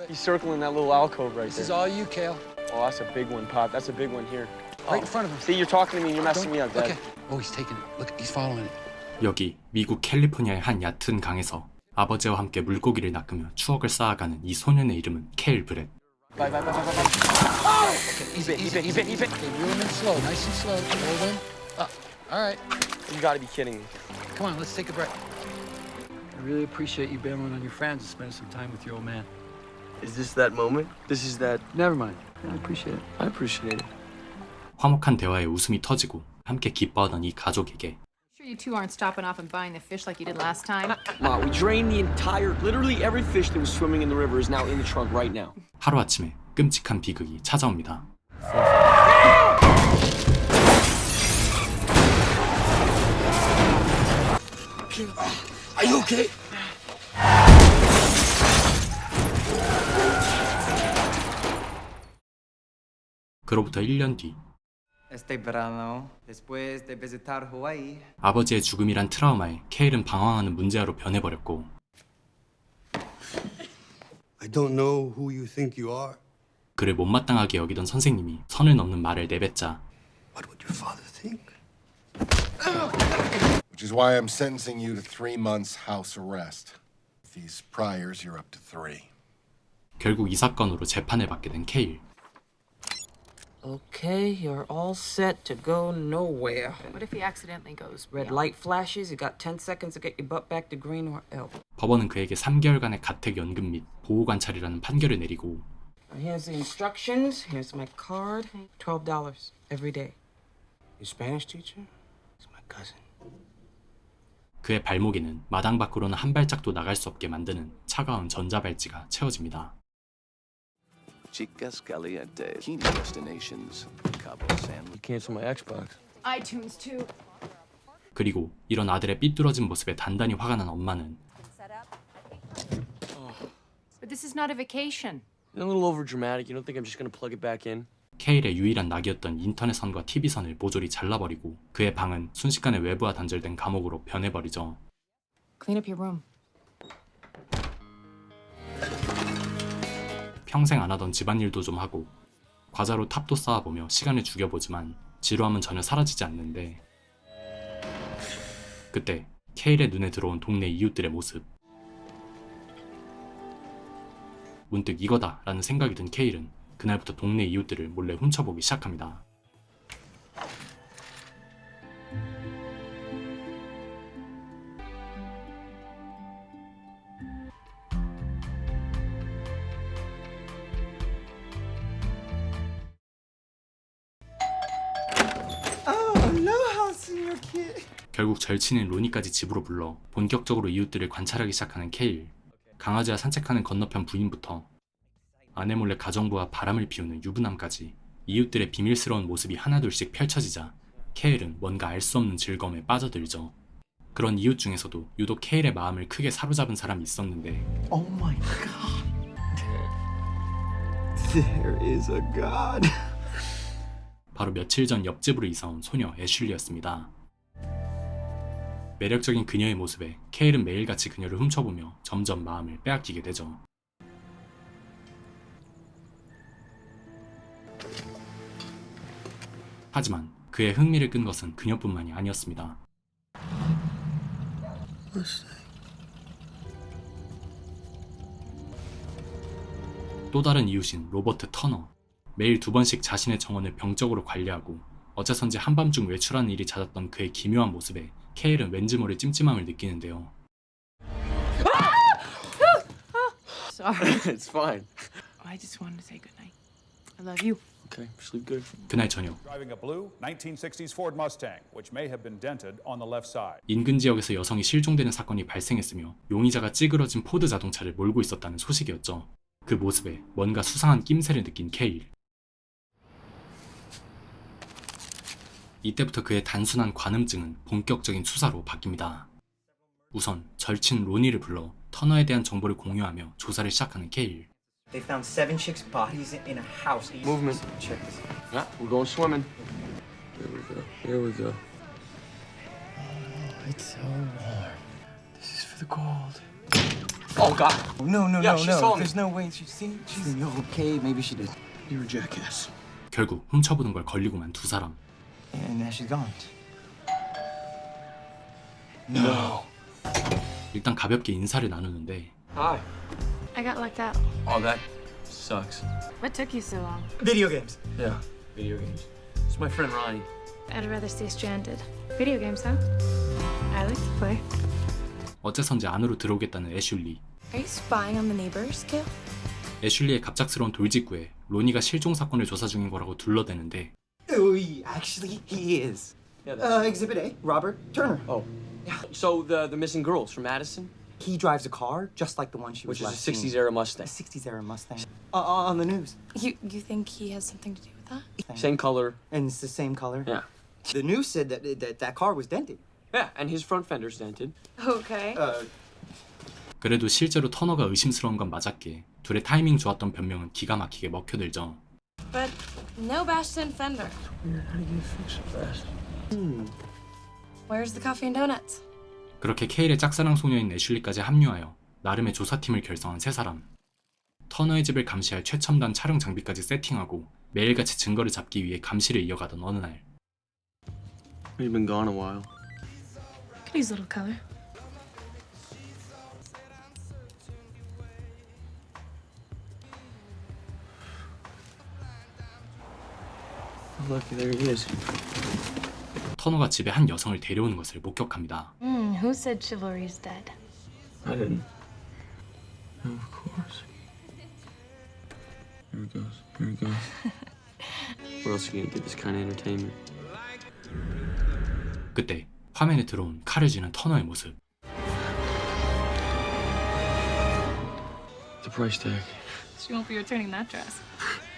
He's circling that little alcove right This is there. all you, Kale. Oh, that's a big one, Pop. That's a big one here. Right in front of him. See, you're talking to me and you're messing me up, Dad. Okay. Oh, he's taking it. Look, he's following it. 여기 미국 캘리포니아의 한 얕은 강에서 아버지와 함께 물고기를 낚으며 추억을 쌓아가는 이 소년의 이름은 케일 브렛. Bye. Okay, easy. Keep it. Okay, real him in slow, nice and slow. Hold him. All right. You gotta be kidding me. Come on, let's take a break. I really appreciate you bailing on your friends and spending some time with your old man. Is this that moment? This is that... Never mind. I appreciate it. I appreciate it. 화목한 대화에 웃음이 터지고 함께 기뻐하던 이 가족에게 Sure you two aren't stopping off and buying the fish like you did last time? Ma, we drained the entire... Literally every fish that was swimming in the river is now in the trunk right now. 하루아침에 끔찍한 비극이 찾아옵니다. Are you okay? 그로부터 1년 뒤 Este verano, después de visitar Hawaii, 아버지의 죽음이란 트라우마에 케일은 방황하는 문제아로 변해버렸고 I don't know who you think you are. 그를 못마땅하게 여기던 선생님이 선을 넘는 말을 내뱉자 What would your father think? Which is why I'm sentencing you to 3 months house arrest. With these priors, you're up to 3. 결국 이 사건으로 재판을 받게 된 케일. Okay, you're all set to go nowhere. What if he accidentally goes Red beyond? light flashes, you got 10 seconds to get your butt back to green or else. 법원은 그에게 3개월간의 가택연금 및 보호관찰이라는 판결을 내리고 Here's the instructions, here's my card. $12 every day. Your Spanish teacher? It's my cousin. 그의 발목에는 마당 밖으로는 한 발짝도 나갈 수 없게 만드는 차가운 전자발찌가 채워집니다. Chicas caliente. Bikini destinations. Cabo San. You cancel my Xbox. iTunes too. 그리고 이런 아들의 삐뚤어진 모습에 단단히 화가 난 엄마는 But this is not a vacation. You're a little over dramatic. You don't think I'm just gonna plug it back in? 케일의 유일한 낙이었던 인터넷선과 TV선을 모조리 잘라버리고 그의 방은 순식간에 외부와 단절된 감옥으로 변해버리죠. Clean up your room. 평생 안 하던 집안일도 좀 하고 과자로 탑도 쌓아보며 시간을 죽여보지만 지루함은 전혀 사라지지 않는데 그때 케일의 눈에 들어온 동네 이웃들의 모습. 문득 이거다 라는 생각이 든 케일은 그날부터 동네 이웃들을 몰래 훔쳐보기 시작합니다. 결국 절친인 로니까지 집으로 불러 본격적으로 이웃들을 관찰하기 시작하는 케일. 강아지와 산책하는 건너편 부인부터 아내 몰래 가정부와 바람을 피우는 유부남까지 이웃들의 비밀스러운 모습이 하나둘씩 펼쳐지자 케일은 뭔가 알 수 없는 즐거움에 빠져들죠. 그런 이웃 중에서도 유독 케일의 마음을 크게 사로잡은 사람이 있었는데 Oh my God. There is a God. 바로 며칠 전 옆집으로 이사온 소녀 애슐리였습니다. 매력적인 그녀의 모습에 케일은 매일같이 그녀를 훔쳐보며 점점 마음을 빼앗기게 되죠. 하지만 그의 흥미를 끈 것은 그녀뿐만이 아니었습니다. 또 다른 이웃인 로버트 터너. 매일 2번씩 자신의 정원을 병적으로 관리하고 어째선지 한밤중 외출하는 일이 잦았던 그의 기묘한 모습에 케일은 왠지 모를 찜찜함을 느끼는데요. Sorry. It's fine. I just wanted to say goodnight. I love you. Okay, sleep good. 그날 저녁 Driving a blue 1960s Ford Mustang, which may have been dented on the left side. 인근 지역에서 여성이 실종되는 사건이 발생했으며 용의자가 찌그러진 포드 자동차를 몰고 있었다는 소식이었죠. 그 모습에 뭔가 수상한 낌새를 느낀 케일. 이때부터 그의 단순한 관음증은 본격적인 수사로 바뀝니다. 우선 절친 로니를 불러 터너에 대한 정보를 공유하며 조사를 시작하는 케일. they found 7 chicks' bodies in a house. Movement. Check this out. Yeah, we're going swimming. Here we go. Oh, it's so warm. This is for the cold. Oh, God. No, no, Yeah, no, she no. saw me. There's no way. She's okay. Maybe she did. You're a jackass. 결국 훔쳐보는 걸 걸리고만 두 사람. And now she's gone. No. 일단 가볍게 인사를 나누는데 Hi. I got locked out. Oh, that sucks. What took you so long? Video games. Yeah, video games. It's my friend Ronnie. I'd rather stay stranded. Video games, huh? I like to play. 어째선지 안으로 들어오겠다는 애슐리. Are you spying on the neighbors, Kale? 애슐리의 갑작스러운 돌직구에 로니가 실종 사건을 조사 중인 거라고 둘러대는데 Oh, actually, he is. Exhibit A, Robert Turner. Oh. So the missing girls from Madison, He drives a car just like the one she was which is a last seen. 60s era Mustang. A 60s era Mustang. On the news. You think he has something to do with that? Same color. And it's the same color. Yeah. The news said that car was dented. Yeah, and his front fender's dented. Okay. 그래도 실제로 터너가 의심스러운 건 맞았기에 둘의 타이밍 좋았던 변명은 기가 막히게 먹혀들죠. But no bashed in fender. How do you fix it fast? Where's the coffee and donuts? 그렇게 케일의 짝사랑 소녀인 애슐리까지 합류하여 나름의 조사팀을 결성한 세 사람. 터너의 집을 감시할 최첨단 촬영 장비까지 세팅하고 매일같이 증거를 잡기 위해 감시를 이어가던 어느 날 We've been gone a while. Could use a little color. Look, there he is. 터너가 집에 한 여성을 데려오는 것을 목격합니다. Who said chivalry's dead? I didn't. Of course. Here it goes. Here it goes. Where else are you gonna get this kind of entertainment? 그때 화면에 들어온 칼을 쥐는 터너의 모습. The price tag. She won't be returning that dress.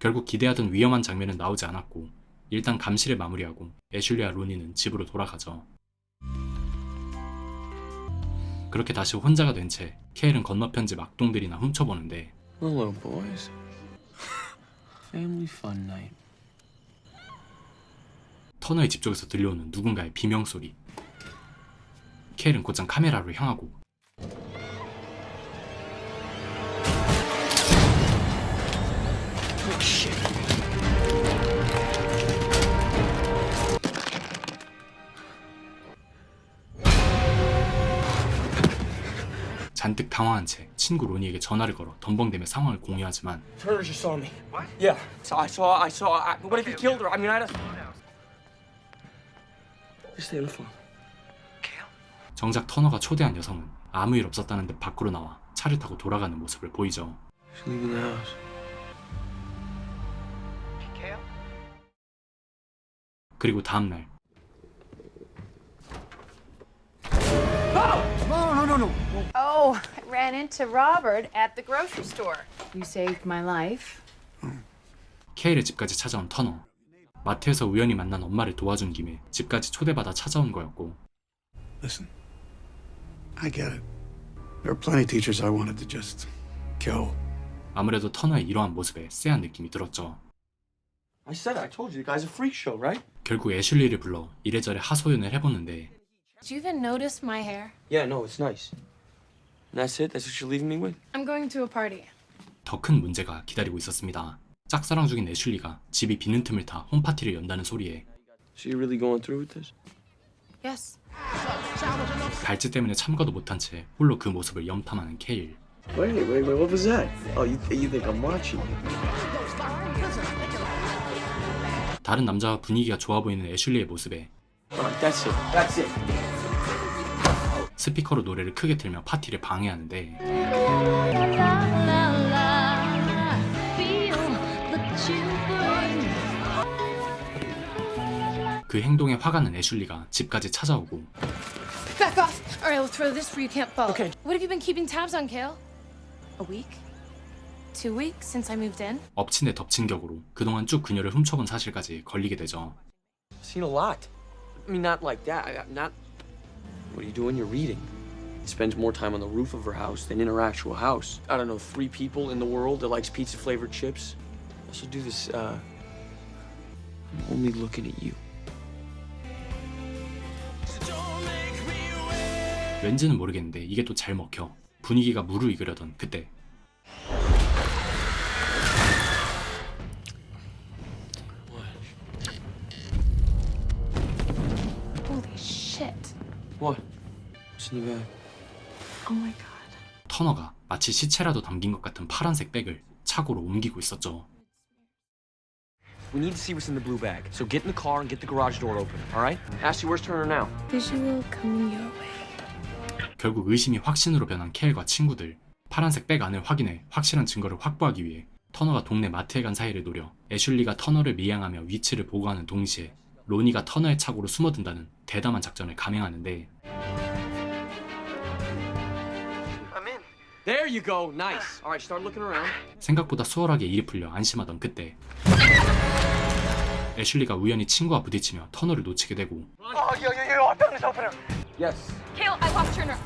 결국 기대하던 위험한 장면은 나오지 않았고 일단 감시를 마무리하고 애슐리와 로니는 집으로 돌아가죠. 그렇게 다시 혼자가 된 채 케일은 건너편 집 악동들이나 훔쳐보는데 Hello, boys. Family fun night. 터너의 집 쪽에서 들려오는 누군가의 비명소리. 케일은 곧장 카메라로 향하고 잔뜩 당황한 채 친구 로니에게 전화를 걸어 덤벙대며 상황을 공유하지만 Turner just saw me. What? Yeah. So I saw. What if he killed her? I mean, I don't. Just stay on the phone. 정작 터너가 초대한 여성은 아무 일 없었다는 듯 밖으로 나와 차를 타고 돌아가는 모습을 보이죠. She's leaving the house. 그리고 다음날 Oh, I ran into Robert at the grocery store. You saved my life. 케일의 집까지 찾아온 터너. 마트에서 우연히 만난 엄마를 도와준 김에 집까지 초대받아 찾아온 거였고 Listen, I get it. There are plenty of teachers I wanted to just kill. 아무래도 터너의 이러한 모습에 쎄한 느낌이 들었죠. I told you, the guy's a freak show, right? 결국 애슐리를 불러 이래저래 하소연을 해보는데 Did you even notice my hair? Yeah, no, it's nice. And that's it? That's what you're leaving me with? I'm going to a party. 더 큰 문제가 기다리고 있었습니다. 짝사랑 중인 애슐리가 집이 비는 틈을 타 홈파티를 연다는 소리에 So you're really going through with this? Yes. 발찌 때문에 참가도 못한 채 홀로 그 모습을 염탐하는 케일. Wait, what was that? Oh, you think I'm watching? 다른 남자와 분위기가 좋아 보이는 애슐리의 모습에 Alright, that's it. That's it. 스피커로 노래를 크게 틀며 파티를 방해하는데 그 행동에 화가 난 애슐리가 집까지 찾아오고 Back off! All right, let's throw this where you can't fall. Okay. What have you been keeping tabs on, Kale? A week? 2 weeks since I moved in? 엎친 데 덮친 격으로 그동안 쭉 그녀를 훔쳐본 사실까지 걸리게 되죠. Seen a lot. I mean, not like that. Not. What are you doing? You're reading. He spends more time on the roof of her house than in her actual house. I don't know, 3 people in the world that likes pizza-flavored chips. Also do this, I'm only looking at you. 왠지는 모르겠는데 이게 또 잘 먹혀. 분위기가 무르익으려던 그때 Holy shit. What? What's in your bag? Oh my god. 터너가 마치 시체라도 담긴 것 같은 파란색 백을 차고로 옮기고 있었죠. We need to see what's in the blue bag. So get in the car and get the garage door open, all right? Ashley, where's Turner now? Visual coming your way. 결국 의심이 확신으로 변한 케일과 친구들, 파란색 백 안을 확인해 확실한 증거를 확보하기 위해 터너가 동네 마트에 간 사이를 노려 애슐리가 터너를 미행하며 위치를 보고하는 동시에 로니가 터너의 차고로 숨어든다는 대담한 작전을 감행하는데 There you go. Nice. All right, start looking around. 생각보다 수월하게 일이 풀려 안심하던 그때 애슐리가 우연히 친구와 부딪히며 터너를 놓치게 되고 Yes. Kale, I lost Turner.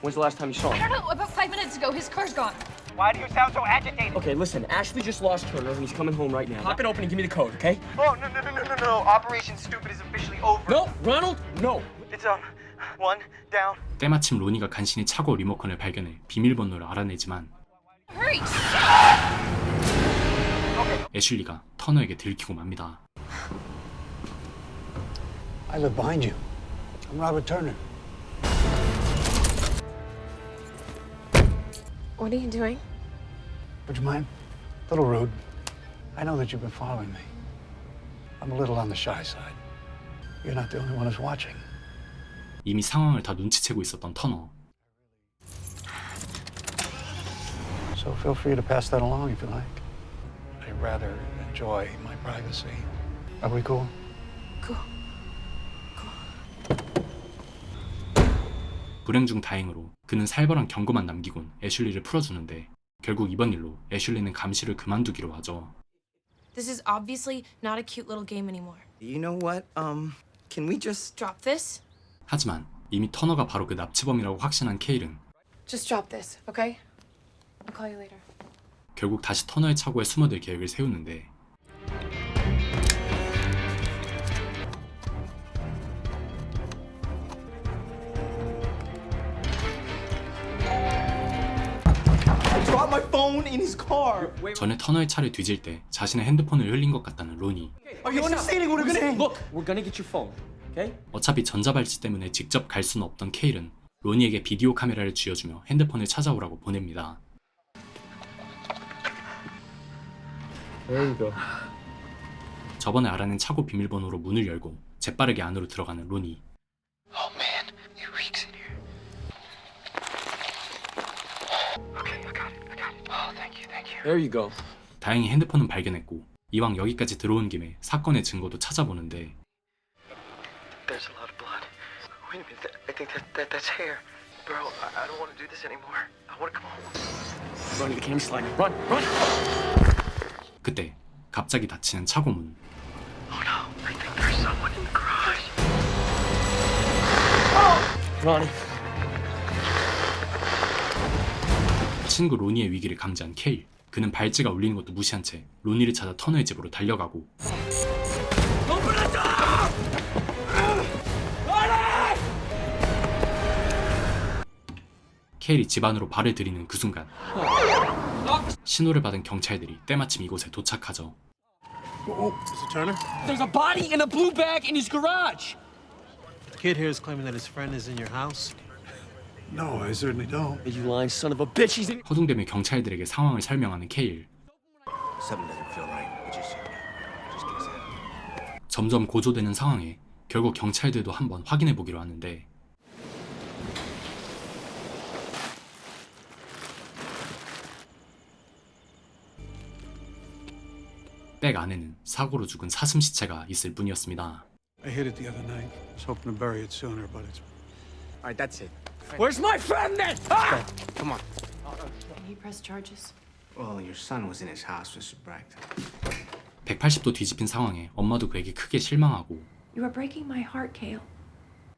When's the last time you saw I him? don't know, about 5 minutes ago. His car's gone. Why do you sound so agitated? Okay, listen. Ashley just lost Turner, and he's coming home right now. Pop it open and give me the code, okay? Oh, no. Operation Stupid is officially over. No, Ronald. No. It's one down. 때마침 로니가 간신히 차고 리모컨을 발견해 비밀번호를 알아내지만 Hurry! 애슐리가 터너에게 들키고 맙니다. I live behind you. I'm Robert Turner. What are you doing? Would you mind? A little rude. I know that you've been following me. I'm a little on the shy side. You're not the only one who's watching. 이미 상황을 다 눈치채고 있었던 터너. So feel free to pass that along if you like. I'd rather enjoy my privacy. Are we cool? Cool. 불행 중 다행으로 그는 살벌한 경고만 남기곤 애슐리를 풀어주는데 결국 이번 일로 애슐리는 감시를 그만두기로 하죠. This is obviously not a cute little game anymore. You know what? Can we just... Drop this? 하지만 이미 터너가 바로 그 납치범이라고 확신한 케일은 Just drop this, okay? I'll call you later. 결국 다시 터너의 차고에 숨어들 계획을 세우는데 Drop my phone in his car. 전에 터너의 차를 뒤질 때 자신의 핸드폰을 흘린 것 같다는 로니. Are you understanding what I'm saying? Look, we're gonna get your phone, okay? 어차피 전자발찌 때문에 직접 갈 수는 없던 케일은 로니에게 비디오 카메라를 쥐어주며 핸드폰을 찾아오라고 보냅니다. There you go. 저번에 알아낸 차고 비밀번호로 문을 열고 재빠르게 안으로 들어가는 로니. Oh man, it reeks in here. Okay, I got it. Oh, thank you. There you go. 다행히 핸드폰은 발견했고 이왕 여기까지 들어온 김에 사건의 증거도 찾아보는데 There's a lot of blood. Wait a minute, I think that's hair. Bro, I don't want to do this anymore. I want to come home. Run, the cam's sliding. Run, run. 그때 갑자기 닫히는 차고 문. Oh no, I think there's someone in the garage. Ronnie. 친구 로니의 위기를 감지한 케일. 그는 발찌가 울리는 것도 무시한 채 로니를 찾아 터너의 집으로 달려가고 케일이 집 안으로 발을 들이는 그 순간 신호를 받은 경찰들이 때마침 이곳에 도착하죠. Mr. Turner? There's a body in a blue bag in his garage. The kid here is claiming that his friend is in your house. No, I certainly don't. You lying son of a bitch. He's in. 허둥대며 경찰들에게 상황을 설명하는 케일. Something doesn't feel right. Just get us out. 점점 고조되는 상황에 결국 경찰들도 한번 확인해 보기로 하는데 백 안에는 사고로 죽은 사슴 시체가 있을 뿐이었습니다. I hid it the other night. Was hoping to bury it sooner, but it's... All right, that's it. Where's my friend then? Ah! Come on. He pressed charges. Well, your son was in his house, Mr. Brecht. 180도 뒤집힌 상황에 엄마도 그에게 크게 실망하고 You are breaking my heart, Kale.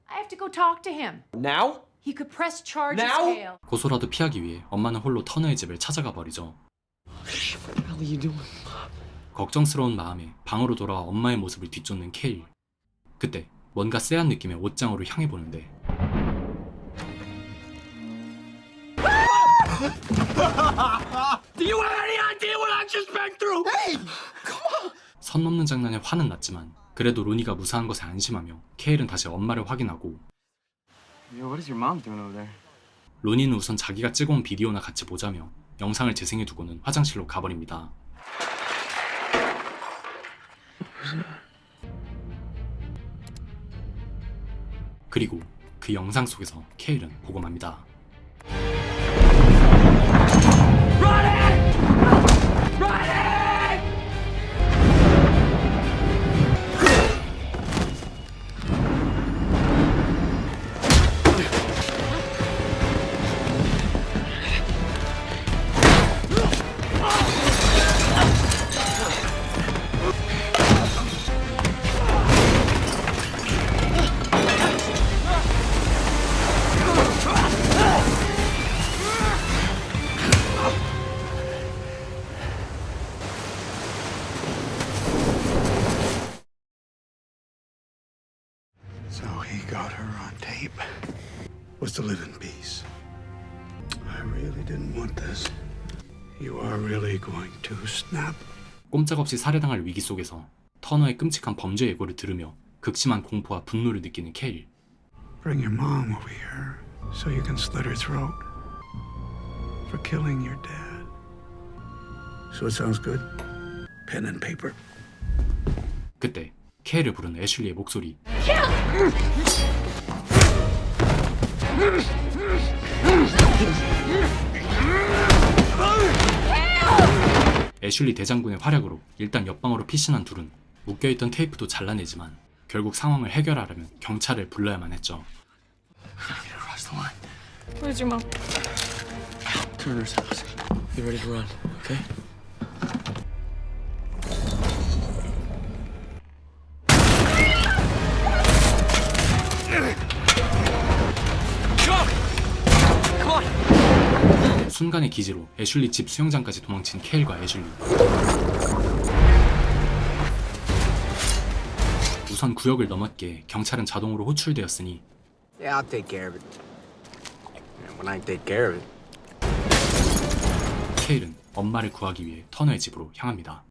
I have to go talk to him. Now? He could press charges, Now? Kale. 고소라도 피하기 위해 엄마는 홀로 터너의 집을 찾아가 버리죠. What the hell are you doing? 걱정스러운 마음에 방으로 돌아와 엄마의 모습을 뒤쫓는 케일. 그때 뭔가 쎄한 느낌의 옷장으로 향해 보는데 선 넘는 장난에 화는 났지만 그래도 로니가 무사한 것에 안심하며 케일은 다시 엄마를 확인하고 Yo, what is your mom doing over there? 로니는 우선 자기가 찍어온 비디오나 같이 보자며 영상을 재생해두고는 화장실로 가버립니다. 그리고 그 영상 속에서 케일은 보고 맙니다. So he got her on tape. Was to live in peace. I really didn't want this. You are really going to snap. 꼼짝없이 살해당할 위기 속에서 터너의 끔찍한 범죄 예고를 들으며 극심한 공포와 분노를 느끼는 케일. Bring your mom over here so you can slit her throat for killing your dad. So it sounds good? Pen and paper. 그때 케일을 부른 애슐리의 목소리. 애슐리 대장군의 활약으로 일단 옆방으로 피신한 둘은 묶여있던 테이프도 잘라내지만 결국 상황을 해결하려면 경찰을 불러야만 했죠. Where's your mom? Turner's house. Get ready to run, okay? 순간의 기지로 애슐리 집 수영장까지 도망친 케일과 애슐리. 우선 구역을 넘었기에 경찰은 자동으로 호출되었으니 Yeah, I'll take care of it. And when I take care of it. 케일은 엄마를 구하기 위해 터너의 집으로 향합니다.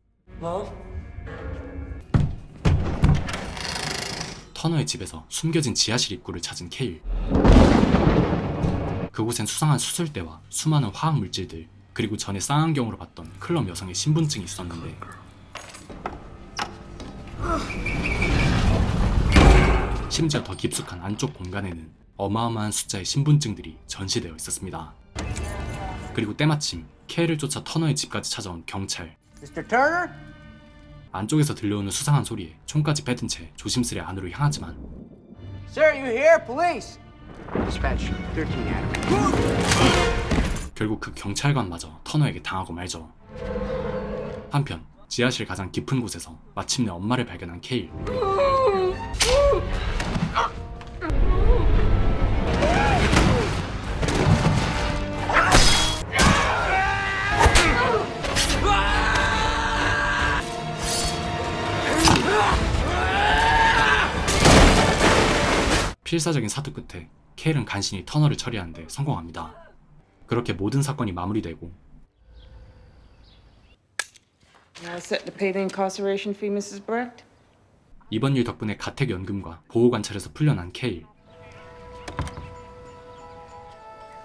터너의 집에서 숨겨진 지하실 입구를 찾은 케일. 그곳엔 수상한 수술대와 수많은 화학 물질들, 그리고 전에 쌍안경으로 봤던 클럽 여성의 신분증이 있었는데 심지어 더 깊숙한 안쪽 공간에는 어마어마한 숫자의 신분증들이 전시되어 있었습니다. 그리고 때마침 케일을 쫓아 터너의 집까지 찾아온 경찰. Mr. Turner? 안쪽에서 들려오는 수상한 소리에 총까지 뱉은 채 조심스레 안으로 향하지만 Sir, you here? Police! Dispatch 13 Adam. 결국 그 경찰관마저 터너에게 당하고 말죠. 한편 지하실 가장 깊은 곳에서 마침내 엄마를 발견한 케일. 필사적인 사투 끝에 케일은 간신히 터너를 처리하는 데 성공합니다. 그렇게 모든 사건이 마무리되고 Now set to pay the incarceration fee, Mrs. Brecht? 이번 일 덕분에 가택연금과 보호관찰에서 풀려난 케일.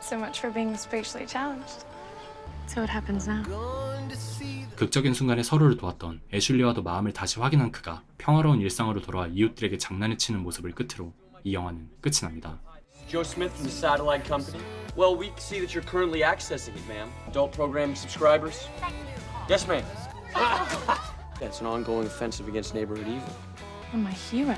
So much for being spatially challenged. So what happens now? 극적인 순간에 서로를 도왔던 애슐리와도 마음을 다시 확인한 그가 평화로운 일상으로 돌아와 이웃들에게 장난을 치는 모습을 끝으로 이 영화는 끝이 납니다. Joe Smith from the Satellite Company. Well, we see that you're currently accessing it, ma'am. Adult programming subscribers? Yes, ma'am. That's an ongoing offensive against neighborhood evil. You're my hero.